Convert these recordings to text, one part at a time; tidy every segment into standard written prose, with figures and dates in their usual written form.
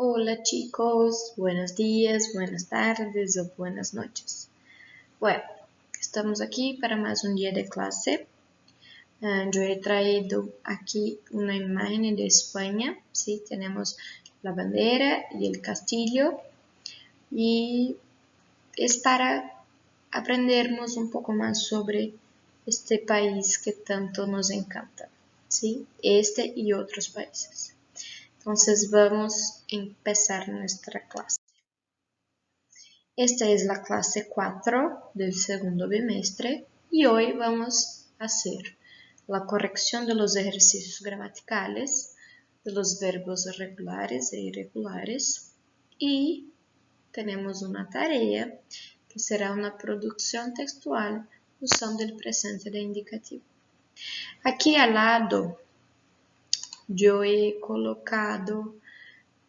Hola chicos, buenos días, buenas tardes o buenas noches. Bueno, estamos aquí para más un día de clase. Yo he traído aquí una imagen de España. Sí, tenemos la bandera y el castillo y es para aprendernos un poco más sobre este país que tanto nos encanta. Sí, este y otros países. Entonces vamos a empezar nuestra clase. Esta es la clase 4 del segundo bimestre y hoy vamos a hacer la corrección de los ejercicios gramaticales, de los verbos regulares e irregulares y tenemos una tarea que será una producción textual usando el presente de indicativo. Aquí al lado yo he colocado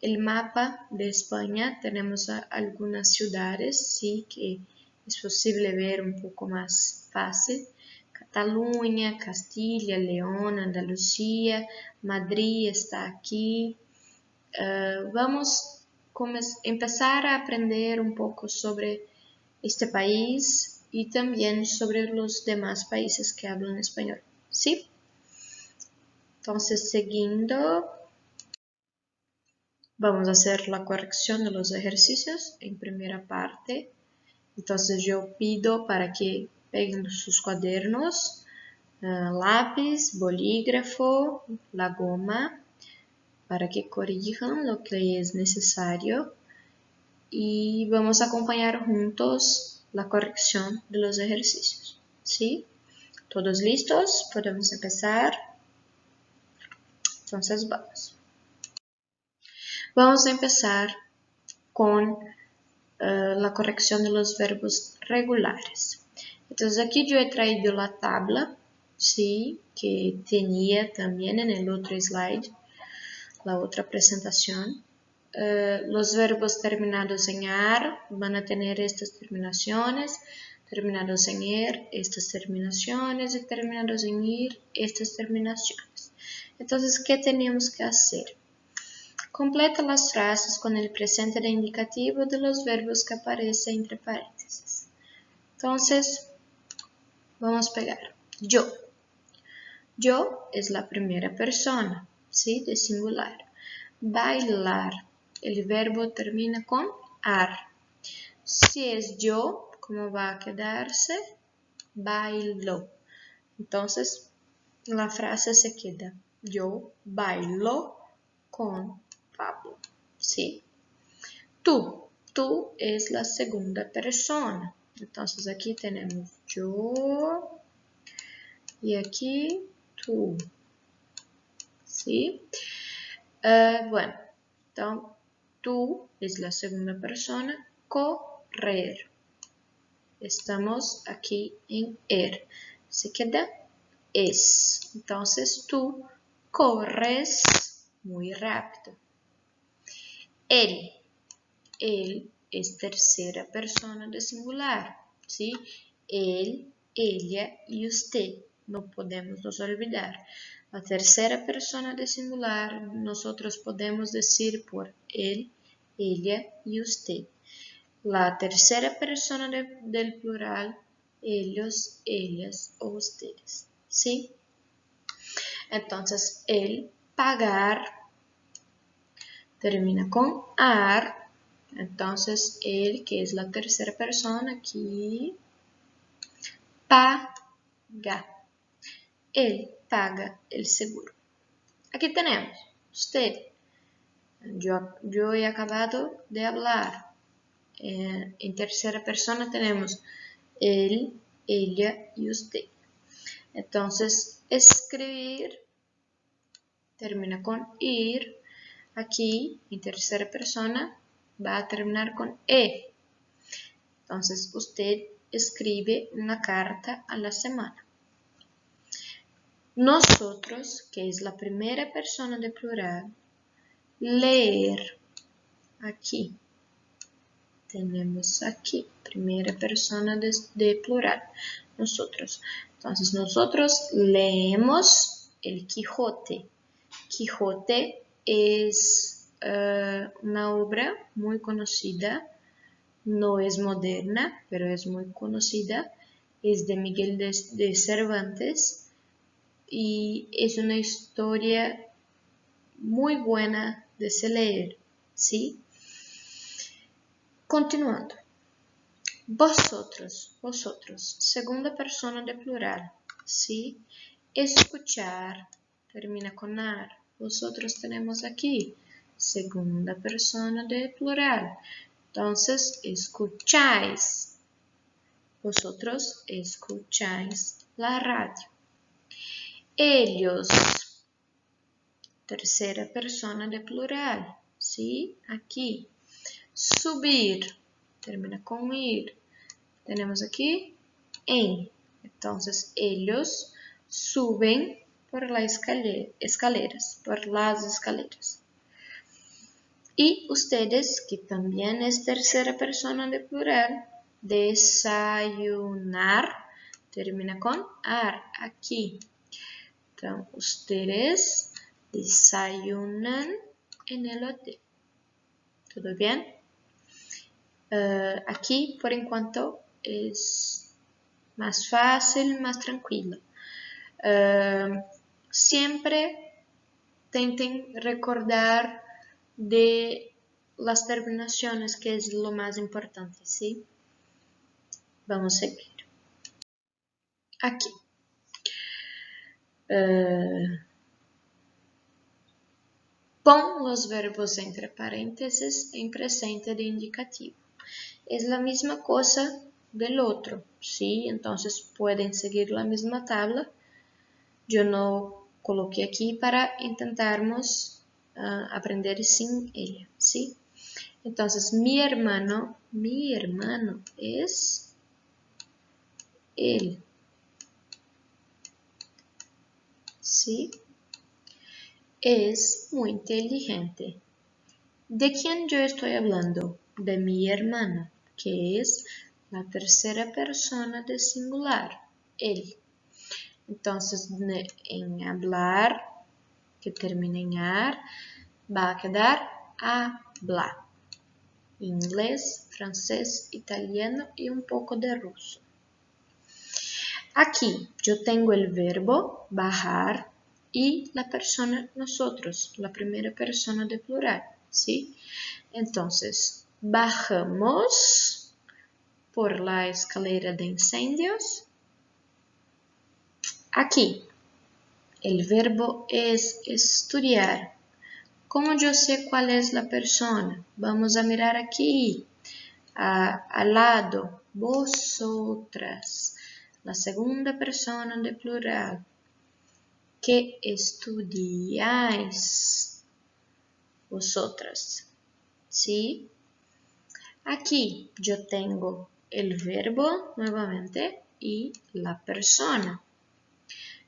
el mapa de España. Tenemos algunas ciudades, sí, que es posible ver un poco más fácil. Cataluña, Castilla, León, Andalucía, Madrid está aquí. Vamos a empezar a aprender un poco sobre este país y también sobre los demás países que hablan español, ¿sí? Entonces, siguiendo, vamos a hacer la corrección de los ejercicios en primera parte. Entonces yo pido para que peguen sus cuadernos, lápiz, bolígrafo, la goma, para que corrijan lo que es necesario. Y vamos a acompañar juntos la corrección de los ejercicios. ¿Sí? ¿Todos listos? ¿Podemos empezar? Entonces vamos. Vamos a empezar con la corrección de los verbos regulares. Entonces aquí yo he traído la tabla, ¿sí? Que tenía también en el otro slide, la otra presentación. Los verbos terminados en AR van a tener estas terminaciones, terminados en ER, estas terminaciones, y terminados en IR, estas terminaciones. Entonces, ¿qué tenemos que hacer? Completa las frases con el presente de indicativo de los verbos que aparecen entre paréntesis. Entonces, vamos a pegar. Yo. Yo es la primera persona, ¿sí? De singular. Bailar. El verbo termina con ar. Si es yo, ¿cómo va a quedarse? Bailo. Entonces, la frase se queda. Yo bailo con Pablo. ¿Sí? Tú es la segunda persona. Entonces aquí tenemos yo y aquí tú. ¿Sí? Bueno, entonces tú es la segunda persona. Correr. Estamos aquí en se queda es. Entonces tú corres muy rápido. Él es tercera persona de singular, ¿sí? Él, ella y usted. No podemos nos olvidar. La tercera persona de singular nosotros podemos decir por él, ella y usted. La tercera persona del plural, ellos, ellas o ustedes, ¿sí? Entonces, el pagar termina con ar. Entonces, él, que es la tercera persona, aquí, paga. Él paga el seguro. Aquí tenemos, usted. Yo he acabado de hablar. En tercera persona tenemos él, ella y usted. Entonces, escribir termina con ir. Aquí, en tercera persona, va a terminar con E. Entonces, usted escribe una carta a la semana. Nosotros, que es la primera persona de plural, leer. Aquí. Tenemos aquí, primera persona de plural. Nosotros. Entonces, nosotros leemos el Quijote. Quijote es una obra muy conocida, no es moderna, pero es muy conocida, es de Miguel de Cervantes y es una historia muy buena de se leer, ¿sí? Continuando. Vosotros, segunda persona de plural, ¿sí? Escuchar, termina con ar. Vosotros tenemos aquí, segunda persona de plural. Entonces, escucháis. Vosotros escucháis la radio. Ellos, tercera persona de plural, ¿sí? Aquí. Subir, termina con ir. Tenemos aquí en. Entonces, ellos suben por las escaleras. Y ustedes, que también es tercera persona de plural, desayunar, termina con ar, aquí. Entonces, ustedes desayunan en el hotel. ¿Todo bien? Aquí, por enquanto, es más fácil, más tranquilo. Siempre tenten recordar de las terminaciones, que es lo más importante, ¿sí? Vamos a seguir. Aquí. Pon los verbos entre paréntesis en presente de indicativo. Es la misma cosa del otro, ¿sí? Entonces pueden seguir la misma tabla. Yo no coloqué aquí para intentarmos aprender sin ella, ¿sí? Entonces, mi hermano es él, ¿sí? Es muy inteligente. ¿De quién yo estoy hablando? De mi hermano, que es la tercera persona de singular, él. Entonces, en hablar, que termina en ar, va a quedar habla. Inglés, francés, italiano y un poco de ruso. Aquí yo tengo el verbo bajar y la persona nosotros, la primera persona de plural, ¿sí? Entonces, bajamos por la escalera de incendios. Aquí, el verbo es estudiar. ¿Cómo yo sé cuál es la persona? Vamos a mirar aquí, al lado, vosotras, la segunda persona de plural. ¿Qué estudiáis? Vosotras, ¿sí? Aquí yo tengo el verbo nuevamente y la persona.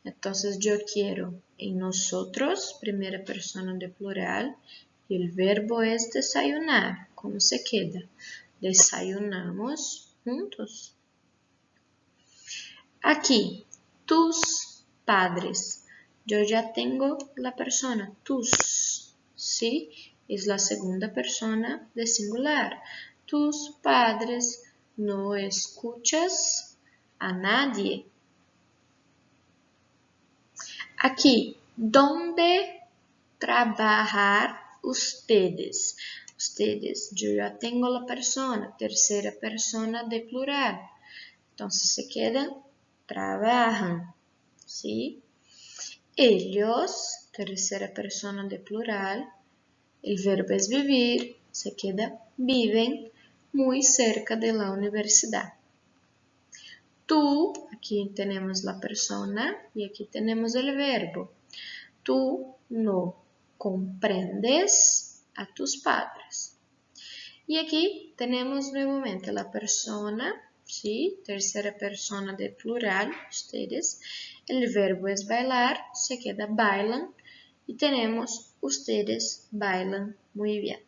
Entonces yo quiero en nosotros, primera persona de plural, y el verbo es desayunar. ¿Cómo se queda? Desayunamos juntos. Aquí, tus padres. Yo ya tengo la persona, tus, ¿sí? Es la segunda persona de singular. Tus padres, no escuchas a nadie. Aquí, ¿dónde trabajar ustedes? Ustedes, yo ya tengo la persona, tercera persona de plural. Entonces se queda, trabajan, ¿sí? Ellos, tercera persona de plural. El verbo es vivir, se queda, viven muy cerca de la universidad. Tú, aquí tenemos la persona y aquí tenemos el verbo. Tú no comprendes a tus padres. Y aquí tenemos nuevamente la persona, ¿sí? Tercera persona de plural, ustedes. El verbo es bailar, se queda bailan. Y tenemos ustedes bailan muy bien.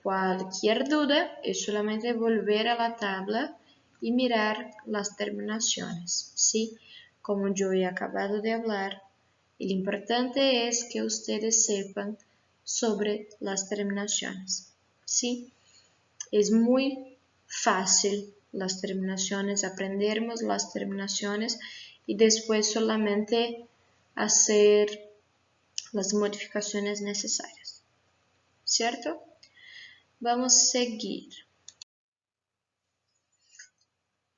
Cualquier duda es solamente volver a la tabla y mirar las terminaciones, ¿sí? Como yo he acabado de hablar, Lo importante es que ustedes sepan sobre las terminaciones, ¿sí? Es muy fácil las terminaciones, aprendernos las terminaciones y después solamente hacer las modificaciones necesarias, ¿cierto? Vamos a seguir.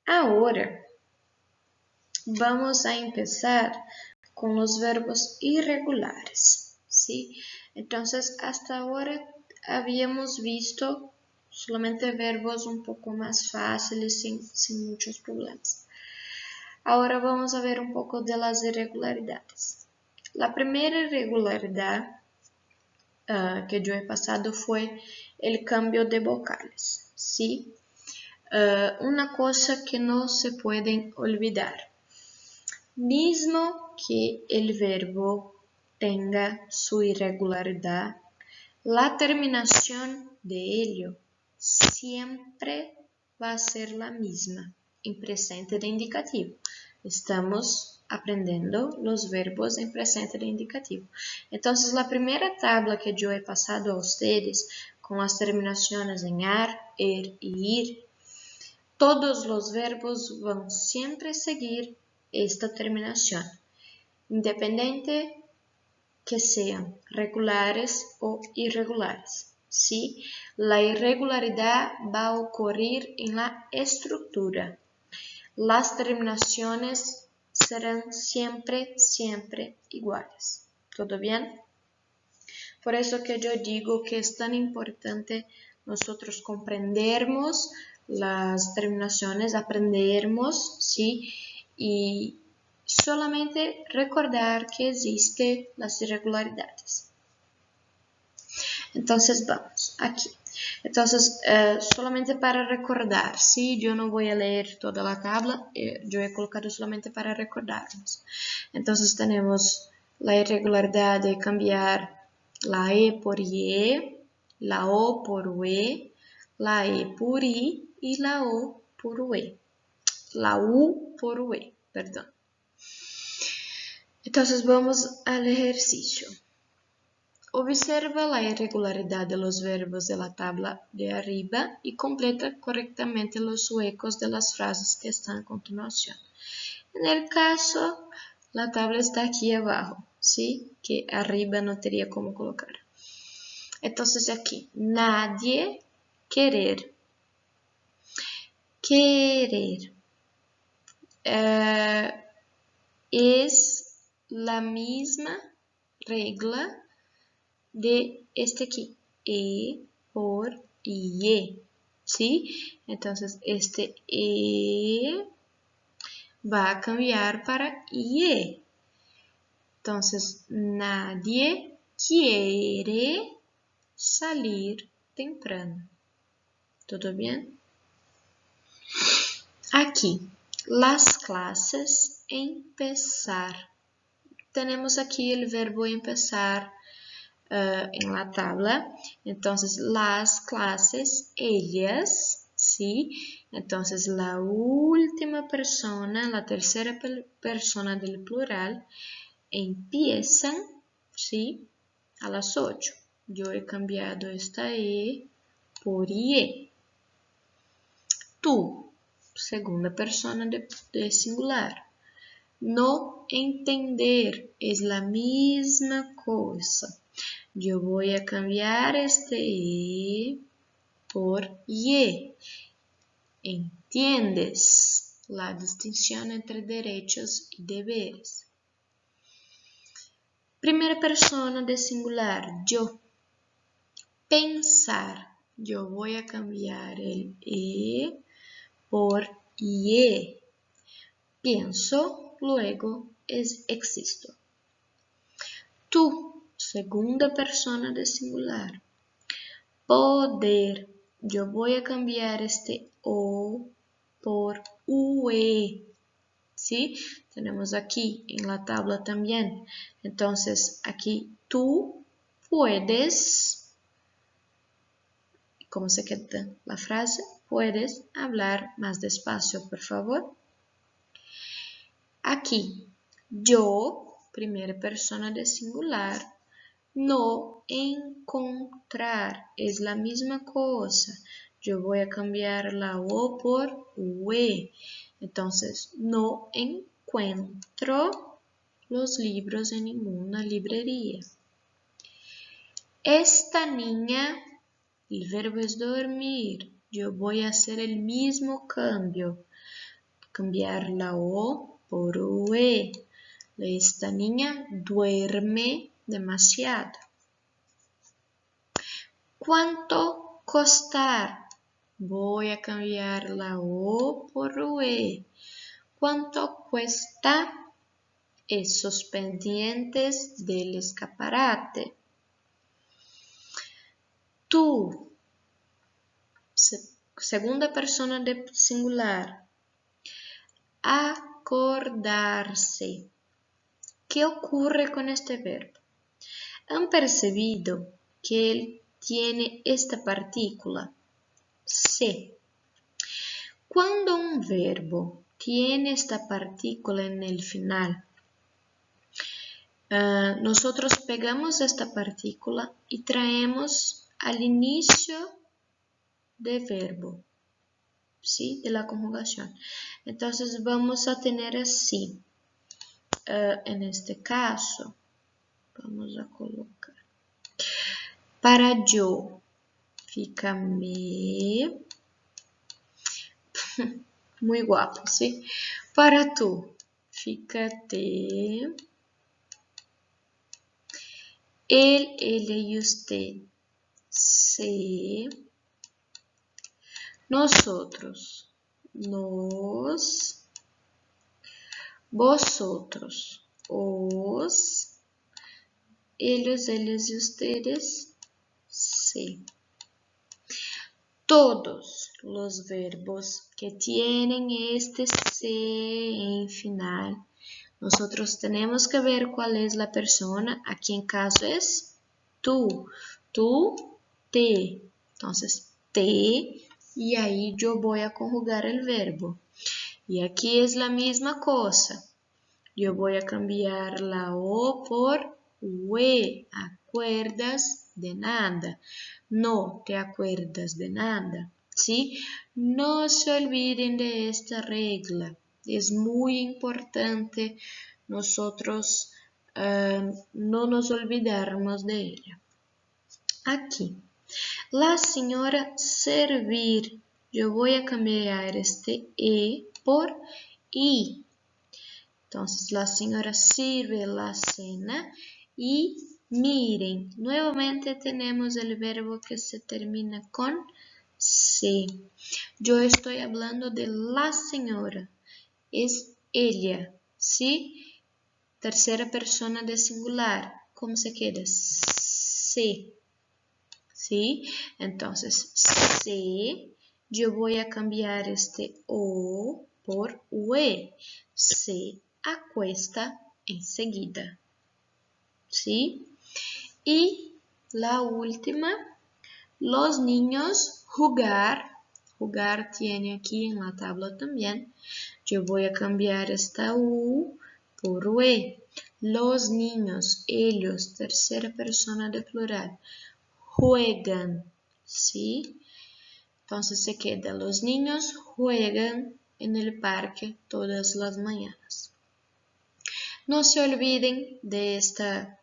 Ahora vamos a empezar con los verbos irregulares, ¿sí? Entonces, hasta ahora habíamos visto solamente verbos un poco más fáciles, sin muchos problemas. Ahora vamos a ver un poco de las irregularidades. La primera irregularidad que yo he pasado fue el cambio de vocales, ¿sí? Una cosa que no se pueden olvidar. Mismo que el verbo tenga su irregularidad, la terminación de ello siempre va a ser la misma en presente de indicativo. Estamos aprendiendo los verbos en presente de indicativo. Entonces, la primera tabla que yo he pasado a ustedes con las terminaciones en ar, er y ir, todos los verbos van siempre a seguir esta terminación, independiente que sean regulares o irregulares, ¿sí? La irregularidad va a ocurrir en la estructura. Las terminaciones serán siempre iguales. ¿Todo bien? Por eso que yo digo que es tan importante nosotros comprendermos las terminaciones, aprendermos, ¿sí? Y solamente recordar que existen las irregularidades. Entonces vamos aquí. Entonces, solamente para recordar, ¿sí? Yo no voy a leer toda la tabla, yo he colocado solamente para recordarnos. Entonces tenemos la irregularidad de cambiar la E por IE, la O por UE, la E por I y la O por UE. La U por UE, perdón. Entonces vamos al ejercicio. Observa la irregularidad de los verbos de la tabla de arriba y completa correctamente los huecos de las frases que están a continuación. En el caso, la tabla está aquí abajo, ¿sí? Que arriba no tenía cómo colocar. Entonces aquí, nadie, querer. Querer. Es la misma regla de este aquí, E por IE, ¿sí? Entonces, este E va a cambiar para IE. Entonces, nadie quiere salir temprano. ¿Todo bien? Aquí, las clases, empezar. Tenemos aquí el verbo empezar en la tabla. Entonces, las clases, ellas, ¿sí? Entonces, la última persona, la tercera persona del plural, empiezan, ¿sí? A las 8. Yo he cambiado esta E por IE. Tú, segunda persona de singular. No entender es la misma cosa. Yo voy a cambiar este E por Y. ¿Entiendes la distinción entre derechos y deberes? Primera persona de singular, yo. Pensar, yo voy a cambiar el E por Y. Pienso, luego existo. Tú, segunda persona de singular. Poder, yo voy a cambiar este O por UE, ¿sí? Tenemos aquí en la tabla también. Entonces, aquí tú puedes, ¿cómo se queda la frase? Puedes hablar más despacio, por favor. Aquí, yo primera persona de singular. No encontrar es la misma cosa. Yo voy a cambiar la O por UE. Entonces, no encuentro los libros en ninguna librería. Esta niña, el verbo es dormir. Yo voy a hacer el mismo cambio. Cambiar la O por UE. Esta niña duerme demasiado. ¿Cuánto costar? Voy a cambiar la O por UE. ¿Cuánto cuesta esos pendientes del escaparate? Tú, segunda persona de singular. Acordarse. ¿Qué ocurre con este verbo? ¿Han percibido que él tiene esta partícula? Se. Cuando un verbo tiene esta partícula en el final, nosotros pegamos esta partícula y traemos al inicio del verbo, ¿sí? De la conjugación. Entonces vamos a tener así, en este caso, vamos a colocar, para yo, fica me, muy guapo, ¿sí? Para tú, fica te, él, ella y usted, se, nosotros, nos, vosotros, os, ellos, ellas y ustedes, se. Todos los verbos que tienen este se en final, nosotros tenemos que ver cuál es la persona. Aquí en caso es tú, te. Entonces, te, y ahí yo voy a conjugar el verbo. Y aquí es la misma cosa. Yo voy a cambiar la O por UE. ¿Acuerdas de nada? No te acuerdas de nada, ¿sí? No se olviden de esta regla. Es muy importante nosotros no nos olvidarnos de ella. Aquí, la señora servir. Yo voy a cambiar este E por I. Entonces, la señora sirve la cena y miren, nuevamente tenemos el verbo que se termina con se. Yo estoy hablando de la señora, es ella, ¿sí? Tercera persona de singular, ¿cómo se queda? Se, ¿sí? Entonces, se, yo voy a cambiar este O por UE. Se acuesta enseguida, ¿sí? Y la última, los niños jugar. Jugar tiene aquí en la tabla también. Yo voy a cambiar esta U por UE. Los niños, ellos, tercera persona de plural, juegan, ¿sí? Entonces se queda, los niños juegan en el parque todas las mañanas. No se olviden de esta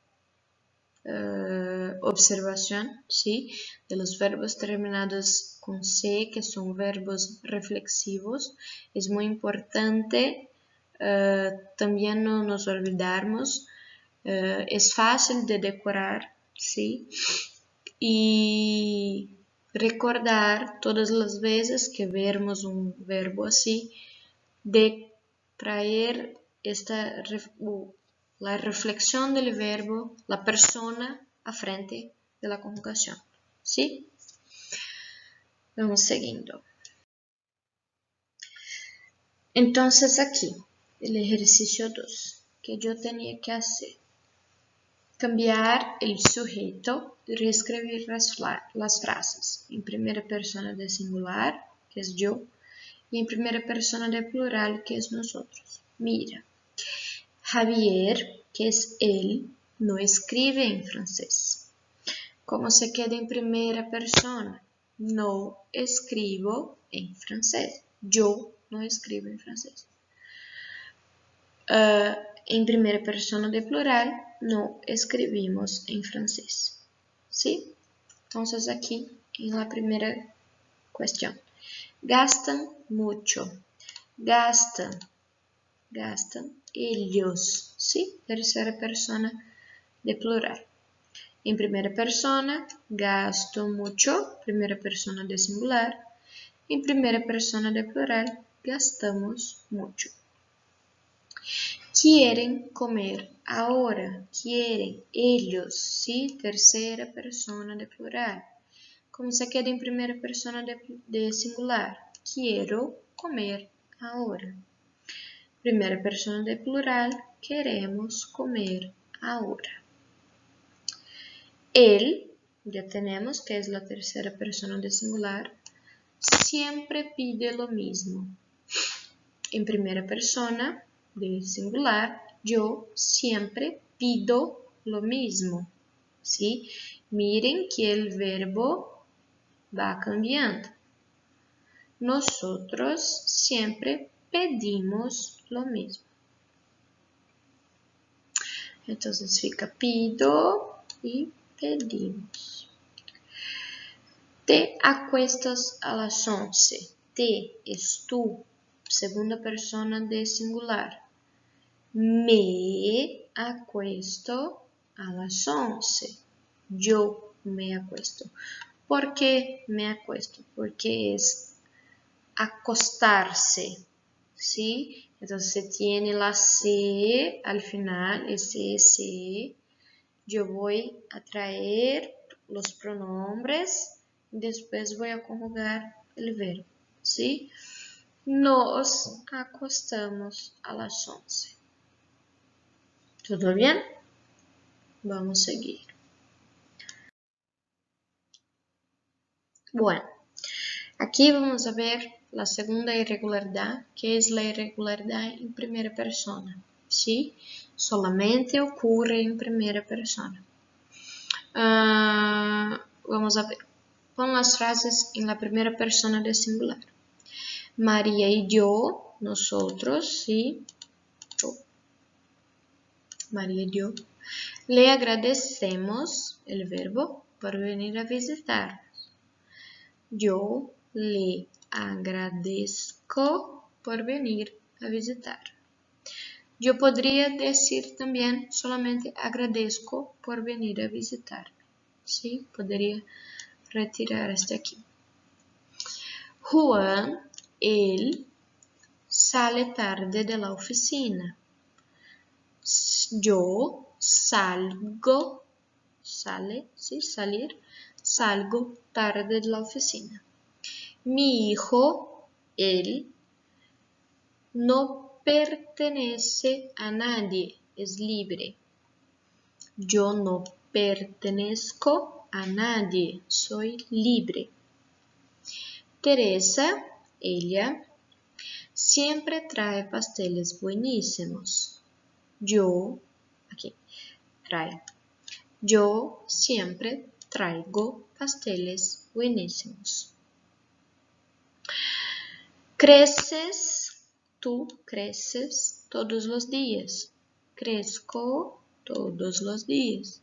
observación, ¿sí? De los verbos terminados con se, que son verbos reflexivos. Es muy importante también no nos olvidarnos. Es fácil de decorar, ¿sí? Y recordar todas las veces que vemos un verbo así, de traer la reflexión del verbo, la persona a frente de la conjugación, ¿sí? Vamos siguiendo. Entonces aquí, el ejercicio 2, que yo tenía que hacer. Cambiar el sujeto y reescribir las frases en primera persona de singular, que es yo, y en primera persona de plural, que es nosotros. Mira, Javier que es él, no escribe en francés. ¿Cómo se queda en primera persona? No escribo en francés. Yo no escribo en francés. En primera persona de plural, no escribimos en francés. ¿Sí? Entonces aquí, en la primera cuestión. Gastan mucho. Gastan. Gastan ellos. ¿Sí? Tercera persona de plural. En primera persona, gasto mucho. Primera persona de singular. En primera persona de plural, gastamos mucho. Quieren comer ahora. Quieren ellos. ¿Sí? Tercera persona de plural. ¿Cómo se queda en primera persona de singular? Quiero comer ahora. Primera persona de plural, queremos comer ahora. Él, ya tenemos que es la tercera persona de singular, siempre pide lo mismo. En primera persona de singular, yo siempre pido lo mismo. ¿Sí? Miren que el verbo va cambiando. Nosotros siempre pedimos lo mismo. Entonces fica pido y pedimos. Te acuestas a las 11. Te es tú, segunda persona de singular. Me acuesto a las 11. Yo me acuesto. ¿Por qué me acuesto? Porque es acostarse, ¿sí? Entonces se tiene la C al final, ese. Yo voy a traer los pronombres, después voy a conjugar el verbo, ¿sí? Nos acostamos a las 11. ¿Todo bien? Vamos a seguir. Bueno, aquí vamos a ver la segunda irregularidad, que es la irregularidad en primera persona, ¿sí? Solamente ocurre en primera persona. Vamos a ver. Pon las frases en la primera persona de singular. María y yo, nosotros, ¿sí? María y yo. Le agradecemos, el verbo, por venir a visitarnos. Yo le agradezco por venir a visitar. Yo podría decir también solamente agradezco por venir a visitarme. ¿Sí? Podría retirar este aquí. Juan, él sale tarde de la oficina. Yo salgo, sale, ¿sí? Salir, salgo tarde de la oficina. Mi hijo, él, no pertenece a nadie, es libre. Yo no pertenezco a nadie, soy libre. Teresa, ella, siempre trae pasteles buenísimos. Yo, aquí, trae. Yo siempre traigo pasteles buenísimos. Creces, tú creces todos los días. Crezco todos los días.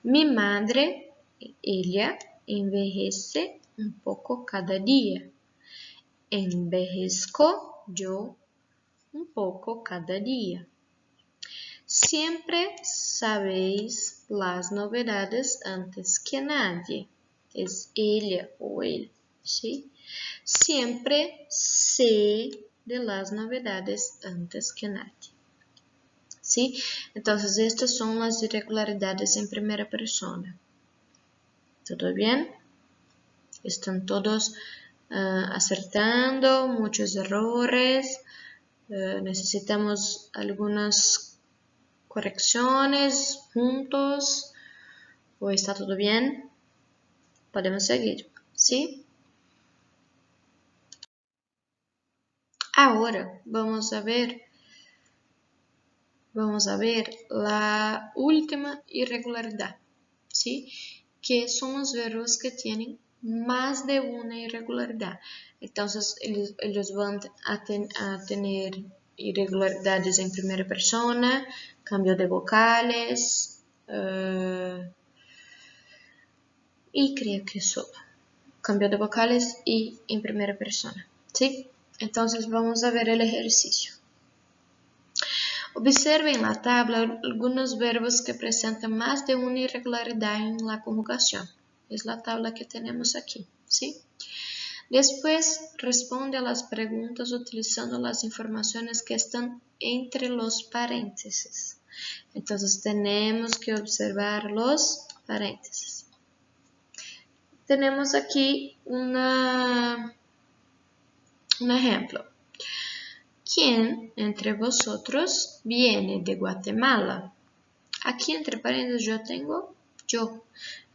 Mi madre, ella, envejece un poco cada día. Envejezco yo un poco cada día. Siempre sabéis las novedades antes que nadie. Es ella o él, ¿sí? Siempre sé de las novedades antes que nadie. ¿Sí? Entonces, estas son las irregularidades en primera persona. ¿Todo bien? Están todos acertando, muchos errores. Necesitamos algunas correcciones juntos. ¿O está todo bien? Podemos seguir, ¿sí? Ahora vamos a ver la última irregularidad, ¿sí? Que son los verbos que tienen más de una irregularidad. Entonces, ellos van a tener irregularidades en primera persona, cambio de vocales, y creo que solo cambio de vocales y en primera persona, ¿sí? Entonces, vamos a ver el ejercicio. Observen la tabla algunos verbos que presentan más de una irregularidad en la conjugación. Es la tabla que tenemos aquí, ¿sí? Después responde a las preguntas utilizando las informaciones que están entre los paréntesis. Entonces tenemos que observar los paréntesis. Tenemos aquí un ejemplo. ¿Quién entre vosotros viene de Guatemala? Aquí entre paréntesis yo tengo yo.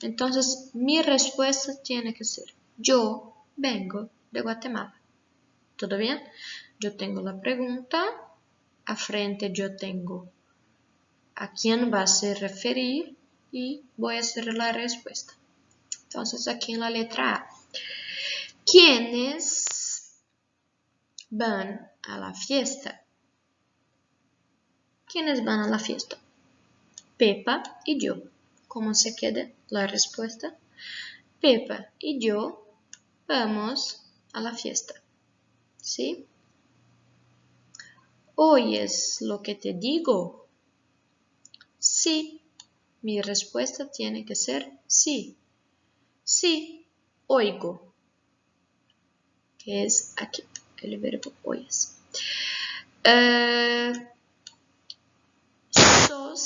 Entonces mi respuesta tiene que ser yo vengo de Guatemala. ¿Todo bien? Yo tengo la pregunta, a frente yo tengo a quién va a se referir y voy a hacer la respuesta. Entonces aquí en la letra A, ¿quiénes van a la fiesta? ¿Quiénes van a la fiesta? Pepa y yo. ¿Cómo se queda la respuesta? Pepa y yo vamos a la fiesta. ¿Sí? ¿Oyes lo que te digo? Sí. Mi respuesta tiene que ser sí. Sí, oigo. Que es aquí, el verbo oyes. Sos.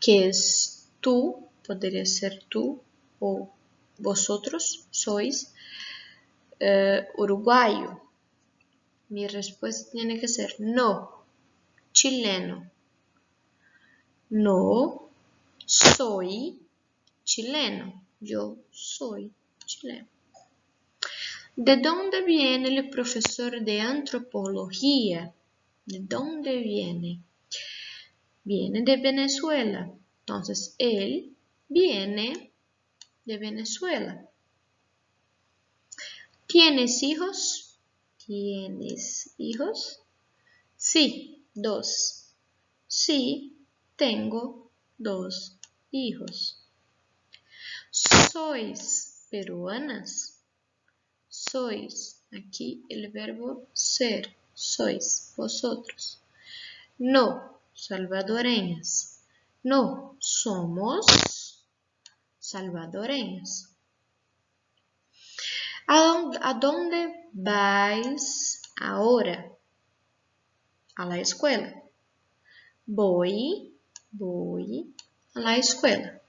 Que es tú, podría ser tú o vosotros sois uruguayo. Mi respuesta tiene que ser no, chileno. No soy chileno. Yo soy chileno. ¿De dónde viene el profesor de antropología? ¿De dónde viene? Viene de Venezuela. Entonces, él viene de Venezuela. ¿Tienes hijos? ¿Tienes hijos? Sí, 2. Sí, tengo 2 hijos. ¿Sois peruanas? Sois, aquí el verbo ser, sois, vosotros. No, salvadoreñas. No, somos salvadoreños. ¿A dónde vais ahora? A la escuela. Voy a la escuela.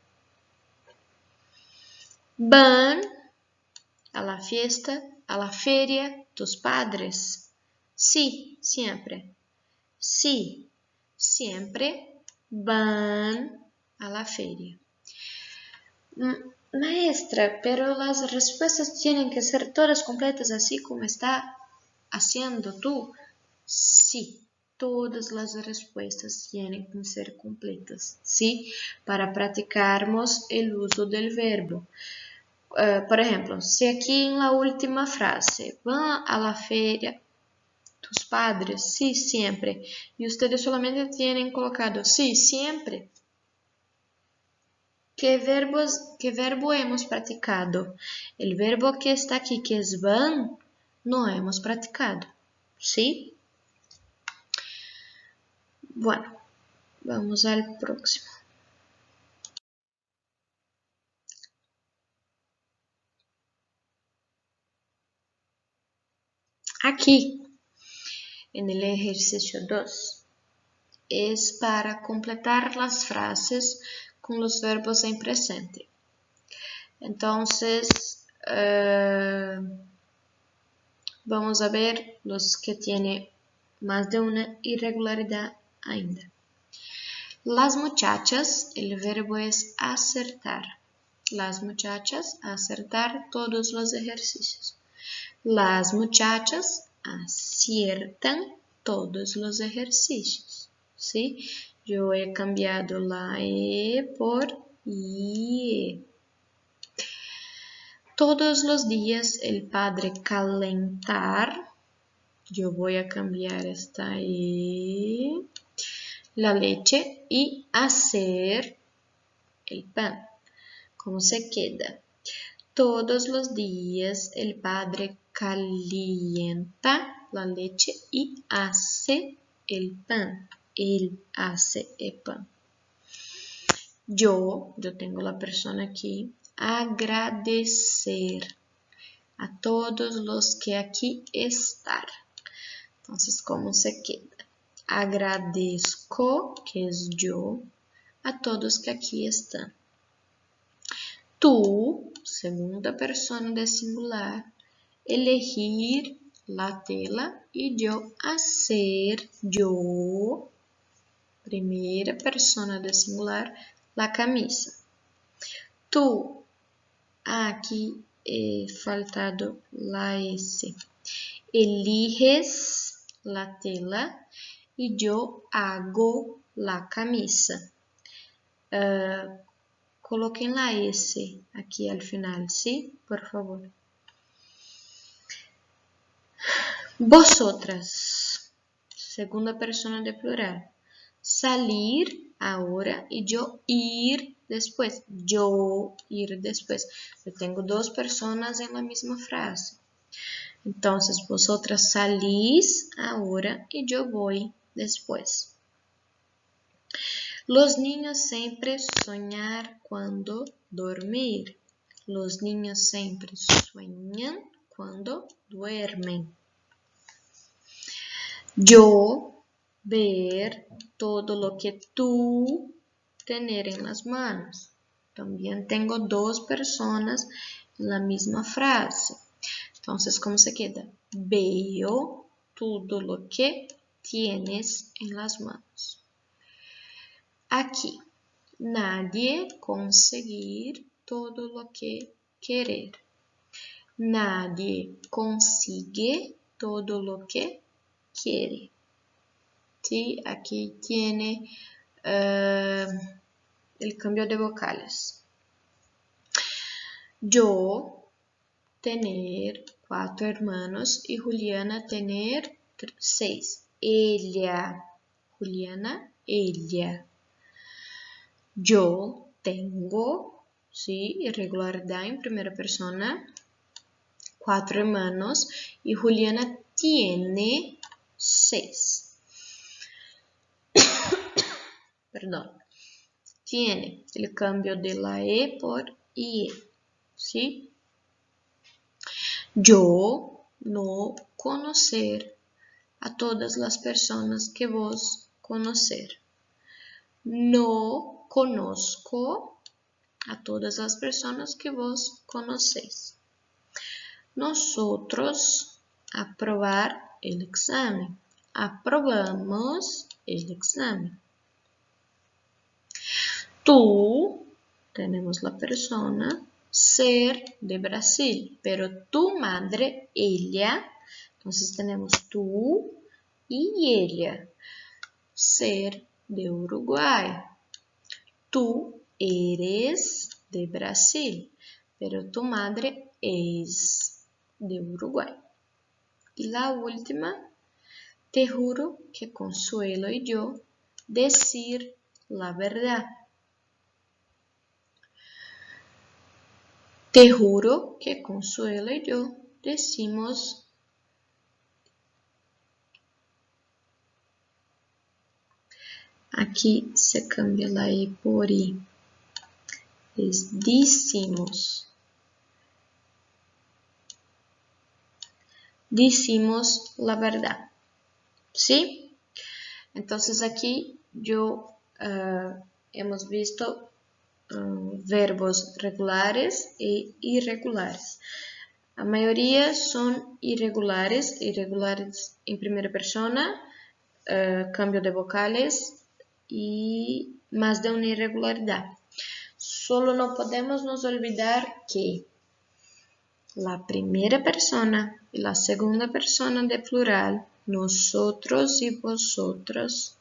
Van a la fiesta, a la feria, tus padres. Sí, siempre. Sí, siempre van a la feria. Maestra, pero las respuestas tienen que ser todas completas así como está haciendo tú. Sí, todas las respuestas tienen que ser completas, ¿sí? Para practicarmos el uso del verbo. Por ejemplo, si aquí en la última frase, van a la feria tus padres, sí, siempre, y ustedes solamente tienen colocado sí, siempre. ¿Qué verbo hemos practicado? El verbo que está aquí, que es van, no hemos practicado, ¿sí? Bueno, vamos al próximo. Aquí, en el ejercicio 2, es para completar las frases con los verbos en presente. Entonces, vamos a ver los que tienen más de una irregularidad ainda. Las muchachas, el verbo es acertar. las muchachas acertar todos los ejercicios. Las muchachas aciertan todos los ejercicios, ¿sí? Yo he cambiado la E por IE. Todos los días el padre calentar. Yo voy a cambiar esta E. La leche y hacer el pan. ¿Cómo se queda? Todos los días el padre calienta la leche y hace el pan. Él hace el pan. Yo tengo la persona aquí. Agradecer a todos los que aquí están. Entonces, ¿cómo se queda? Agradezco, que es yo, a todos que aquí están. Tú, segunda persona de singular, elegir la tela y yo hacer, yo, primera persona de singular, la camisa. Tú, aquí he faltado la S. Eliges la tela y yo hago la camisa. Coloquem la S aqui al final, ¿sí? Por favor. Vosotras, segunda persona de plural. Salir ahora y yo ir después. Yo ir después. Yo tengo dos personas en la misma frase. Entonces, vosotras salís ahora y yo voy después. Los niños siempre soñan cuando dormir. Los niños siempre sueñan cuando duermen. Yo ver todo lo que tú tener en las manos. También tengo dos personas en la misma frase. Entonces, ¿cómo se queda? Veo todo lo que tienes en las manos. Aquí, nadie conseguir todo lo que querer. Nadie consigue todo lo que quiere. ¿Sí? Aquí tiene el cambio de vocales. Yo tener 4 hermanos y Juliana tener 6. Ella, Juliana, ella. Yo tengo, ¿sí? Irregularidad en primera persona, 4 hermanos y Juliana tiene 6. Perdón. Tiene el cambio de la E por IE, ¿sí? Yo no conocer a todas las personas que vos conocer. No conozco a todas las personas que vos conocéis. Nosotros aprobar el examen. Aprobamos el examen. Tú, tenemos la persona, ser de Brasil, pero tu madre, ella, entonces tenemos tú y ella. Ser de Uruguay. Tú eres de Brasil, pero tu madre es de Uruguay. Y la última, te juro que Consuelo y yo decir la verdad. Te juro que Consuelo y yo decimos aquí se cambia la I por I. Es decimos. Decimos la verdad. ¿Sí? Entonces aquí yo hemos visto verbos regulares e irregulares. La mayoría son irregulares, irregulares en primera persona, cambio de vocales y más de una irregularidad. Solo no podemos nos olvidar que la primera persona y la segunda persona de plural, nosotros y vosotros,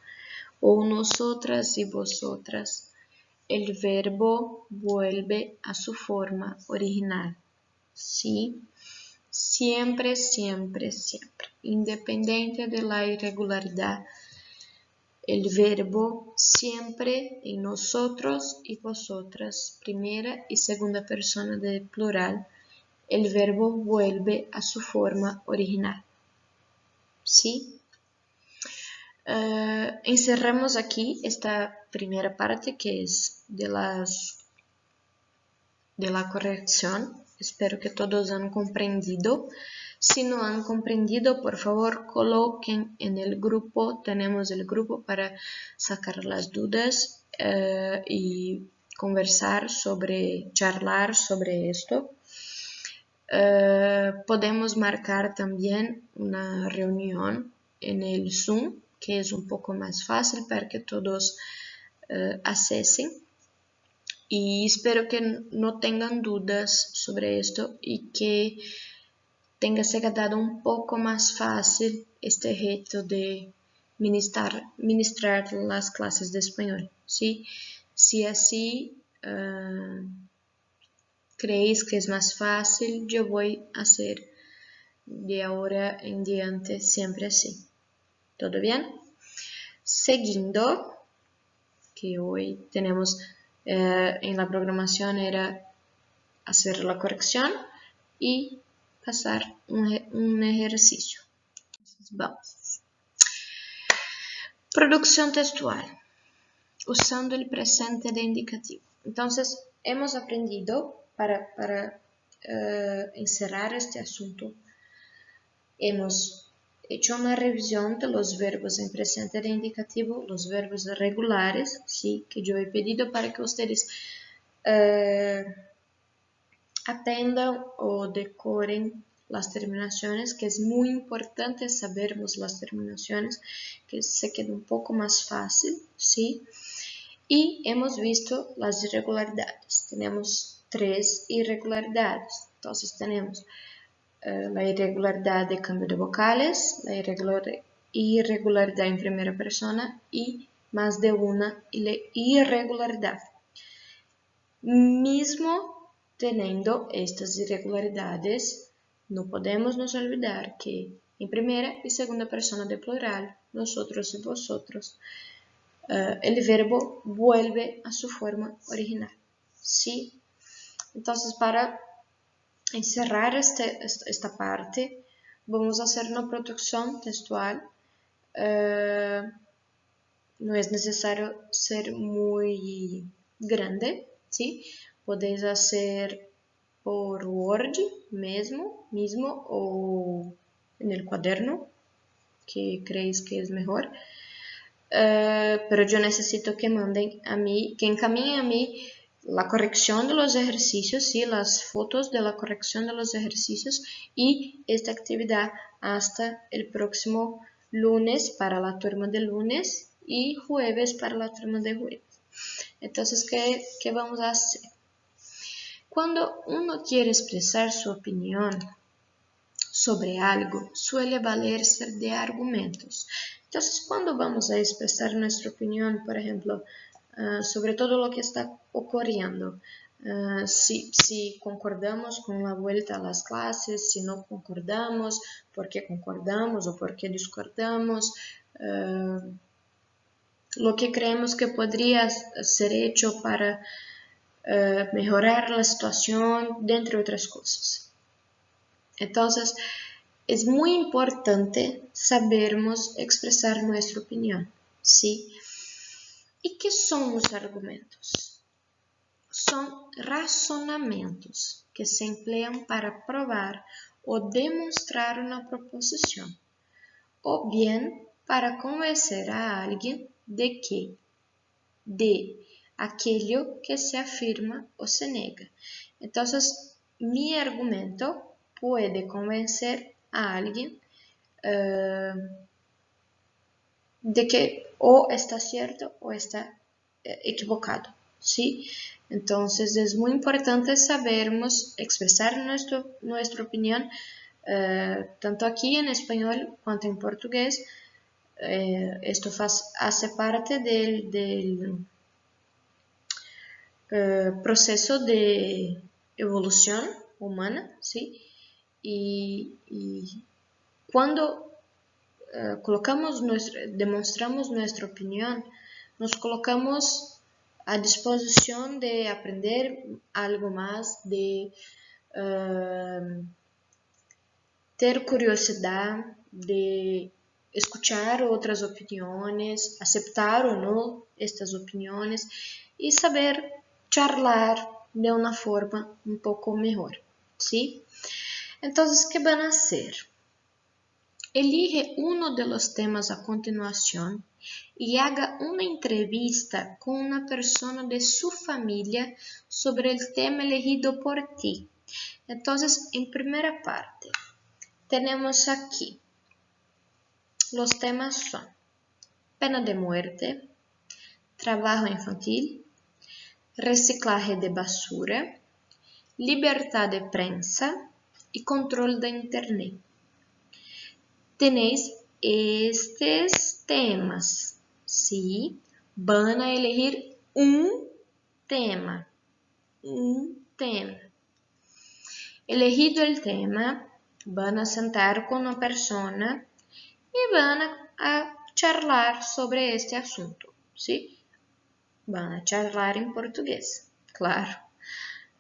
o nosotras y vosotras, el verbo vuelve a su forma original. ¿Sí? Siempre, siempre, siempre. Independiente de la irregularidad, el verbo siempre en nosotros y vosotras, primera y segunda persona de plural, el verbo vuelve a su forma original. ¿Sí? Encerramos aquí esta primera parte que es de la corrección. Espero que todos han comprendido. Si no han comprendido, por favor, coloquen en el grupo. Tenemos el grupo para sacar las dudas y charlar sobre esto. Podemos marcar también una reunión en el Zoom, que es un poco más fácil para que todos accesen. Y espero que no tengan dudas sobre esto y que tenga quedado un poco más fácil este reto de ministrar las clases de español. ¿Sí? Si así creéis que es más fácil, yo voy a hacer de ahora en diante siempre así. ¿Todo bien? Seguindo, que hoy tenemos en la programación era hacer la corrección y pasar un ejercicio. Entonces, vamos. Producción textual, usando el presente de indicativo. Entonces, hemos aprendido para encerrar este asunto, hemos hecho una revisión de los verbos en presente de indicativo, los verbos regulares, ¿sí? Que yo he pedido para que ustedes aprendan o decoren las terminaciones, que es muy importante sabermos las terminaciones, que se queda un poco más fácil, ¿sí? Y hemos visto las irregularidades. Tenemos 3 irregularidades. Entonces tenemos la irregularidad de cambio de vocales, la irregularidad en primera persona y más de una irregularidad. Mismo teniendo estas irregularidades, no podemos nos olvidar que en primera y segunda persona de plural, nosotros y vosotros, el verbo vuelve a su forma original. ¿Sí? Entonces, para encerrar esta parte, vamos a hacer una producción textual. No es necesario ser muy grande, ¿sí? Podéis hacer por Word mismo o en el cuaderno, que creéis que es mejor. Pero yo necesito que manden a mí, que encaminen a mí la corrección de los ejercicios, ¿sí? Las fotos de la corrección de los ejercicios y esta actividad hasta el próximo lunes para la turma de lunes y jueves para la turma de jueves. Entonces, ¿qué vamos a hacer? Cuando uno quiere expresar su opinión sobre algo, suele valerse de argumentos. Entonces, cuando vamos a expresar nuestra opinión, por ejemplo, sobre todo lo que está ocurriendo, si concordamos con la vuelta a las clases, si no concordamos, por qué concordamos o por qué discordamos, lo que creemos que podría ser hecho para mejorar la situación, entre otras cosas. Entonces, es muy importante sabermos expresar nuestra opinión, ¿sí? ¿Y qué son los argumentos? Son razonamientos que se emplean para probar o demostrar una proposición, o bien para convencer a alguien de aquello que se afirma o se niega. Entonces, mi argumento puede convencer a alguien de que o está cierto o está equivocado, ¿sí? Entonces es muy importante sabermos expresar nuestra opinión, tanto aquí en español cuanto en portugués. Esto hace parte del proceso de evolución humana, ¿sí? Y cuando demostramos nuestra opinión, nos colocamos a disposición de aprender algo más, de ter curiosidad, de escuchar otras opiniones, aceptar o no estas opiniones y saber charlar de una forma un poco mejor, ¿sí? Entonces, ¿qué van a hacer? Elige uno de los temas a continuación y haga una entrevista con una persona de su familia sobre el tema elegido por ti. Entonces, en primera parte, tenemos aquí, los temas son pena de muerte, trabajo infantil, reciclaje de basura, libertad de prensa y control de Internet. Tenéis estos temas, ¿sí? Van a elegir un tema. Elegido el tema, van a sentar con una persona y van a charlar sobre este asunto, ¿sí? Van a charlar en portugués, claro.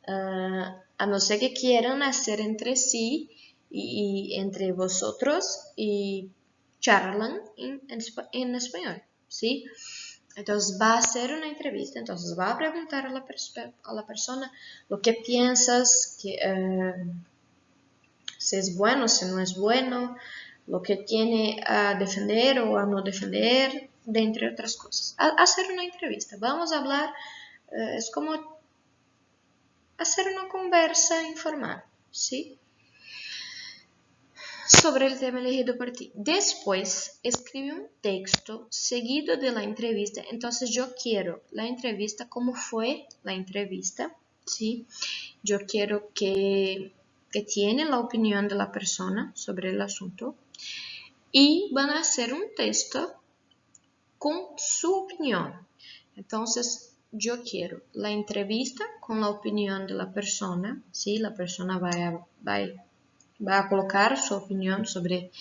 A no ser que quieran hacer entre sí y entre vosotros y charlan en español, ¿sí? Entonces va a hacer una entrevista, entonces va a preguntar a la persona lo que piensas, si es bueno, si no es bueno, lo que tiene a defender o a no defender, de entre otras cosas. Hacer una entrevista, vamos a hablar, es como hacer una conversa informal, ¿sí? Sobre el tema elegido por ti. Después, escribe un texto seguido de la entrevista. Entonces, yo quiero la entrevista, cómo fue la entrevista, ¿sí? Yo quiero que tiene la opinión de la persona sobre el asunto y van a hacer un texto con su opinión. Entonces, yo quiero la entrevista con la opinión de la persona, ¿sí? La persona va a colocar su opinión sobre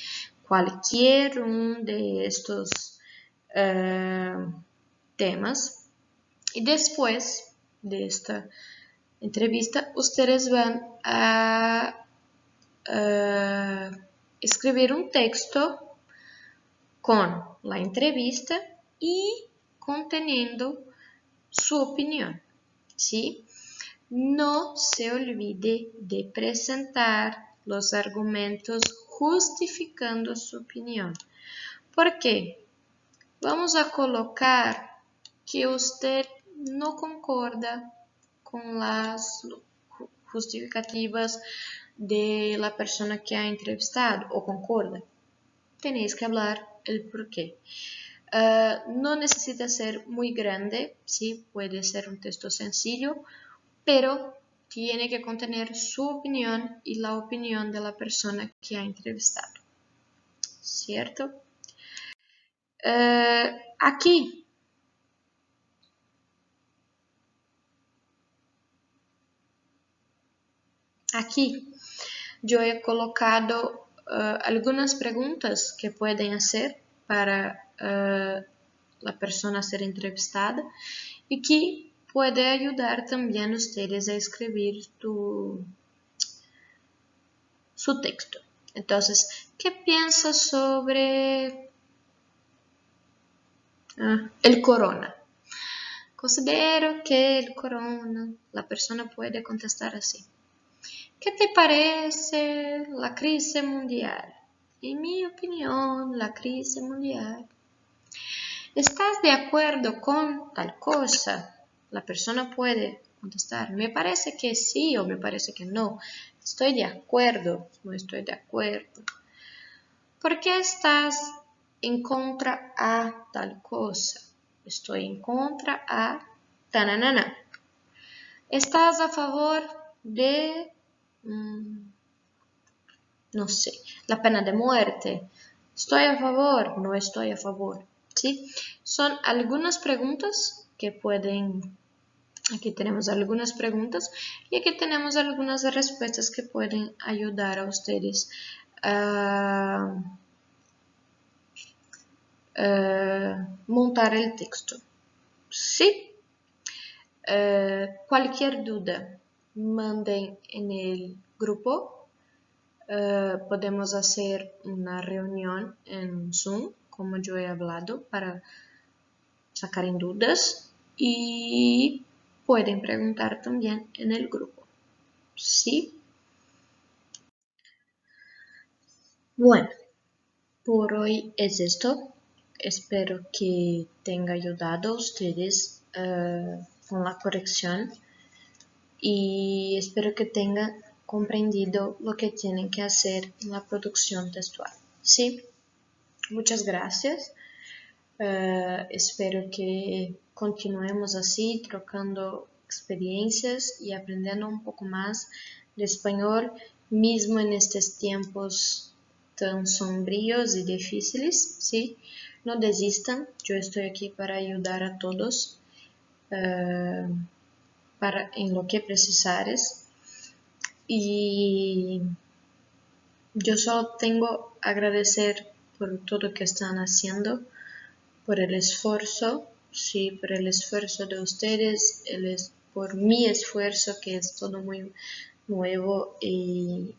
cualquier uno de estos temas. Y después de esta entrevista, ustedes van a escribir un texto con la entrevista y conteniendo su opinión, ¿sí? No se olvide de presentar los argumentos justificando su opinión. ¿Por qué? Vamos a colocar que usted no concorda con las justificativas de la persona que ha entrevistado o concorda. Tenéis que hablar el porqué. No necesita ser muy grande, sí, puede ser un texto sencillo, pero tiene que contener su opinión y la opinión de la persona que ha entrevistado, ¿cierto? Aquí yo he colocado algunas preguntas que pueden hacer para la persona a ser entrevistada y que puede ayudar también a ustedes a escribir su texto. Entonces, ¿qué piensas sobre el corona? Considero que el corona, la persona puede contestar así. ¿Qué te parece la crisis mundial? En mi opinión, la crisis mundial. ¿Estás de acuerdo con tal cosa? La persona puede contestar, me parece que sí o me parece que no. Estoy de acuerdo, no estoy de acuerdo. ¿Por qué estás en contra a tal cosa? Estoy en contra a tananana. ¿Estás a favor de, no sé, la pena de muerte? ¿Estoy a favor? No estoy a favor. ¿Sí? Son algunas preguntas que pueden... Aquí tenemos algunas preguntas y aquí tenemos algunas respuestas que pueden ayudar a ustedes a montar el texto. ¿Sí? Cualquier duda, manden en el grupo. Podemos hacer una reunión en Zoom, como yo he hablado, para sacar en dudas y pueden preguntar también en el grupo. ¿Sí? Bueno, por hoy es esto. Espero que tenga ayudado a ustedes con la corrección y espero que tengan comprendido lo que tienen que hacer en la producción textual. ¿Sí? Muchas gracias. Espero que continuemos así, trocando experiencias y aprendiendo un poco más de español, mismo en estos tiempos tan sombríos y difíciles, ¿sí? No desistan, yo estoy aquí para ayudar a todos en lo que precisares. Y yo solo tengo que agradecer por todo que están haciendo, por el esfuerzo, sí, por el esfuerzo de ustedes, por mi esfuerzo, que es todo muy nuevo y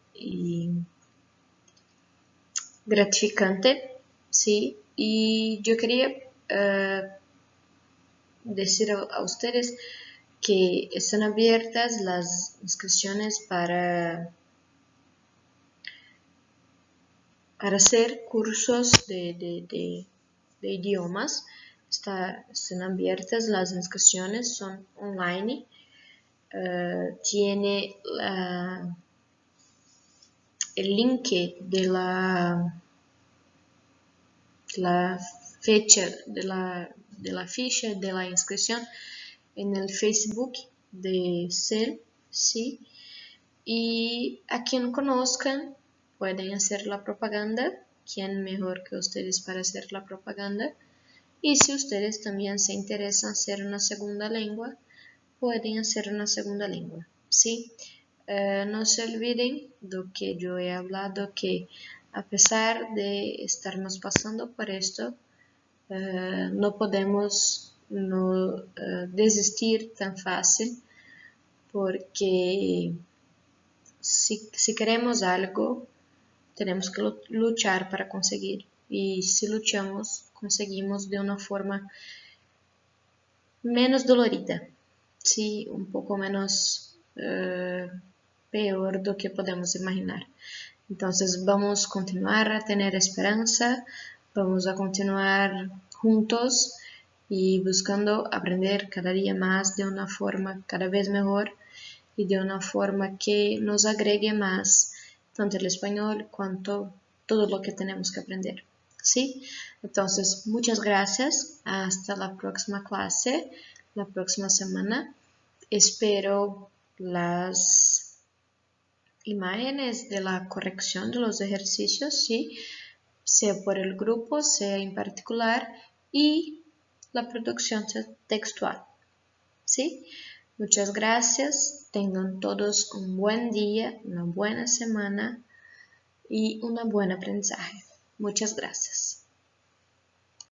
gratificante, sí. Y yo quería decir a ustedes que están abiertas las inscripciones para hacer cursos de idiomas. Están abiertas las inscripciones, son online. Tiene el link de la fecha de la ficha de la inscripción en el Facebook de CEL, ¿sí? Y a quien conozcan pueden hacer la propaganda. ¿Quién mejor que ustedes para hacer la propaganda? Y si ustedes también se interesan hacer una segunda lengua, pueden hacer una segunda lengua, ¿sí? No se olviden de que yo he hablado, que a pesar de estarnos pasando por esto, no podemos desistir tan fácil, porque si queremos algo, tenemos que luchar para conseguir. Y si luchamos, conseguimos de una forma menos dolorida, sí, un poco menos peor de lo que podemos imaginar. Entonces vamos a continuar a tener esperanza, vamos a continuar juntos y buscando aprender cada día más de una forma cada vez mejor y de una forma que nos agregue más tanto el español cuanto todo lo que tenemos que aprender. ¿Sí? Entonces, muchas gracias. Hasta la próxima clase, la próxima semana. Espero las imágenes de la corrección de los ejercicios, ¿sí? Sea por el grupo, sea en particular, y la producción textual. ¿Sí? Muchas gracias. Tengan todos un buen día, una buena semana y un buen aprendizaje. Muchas gracias.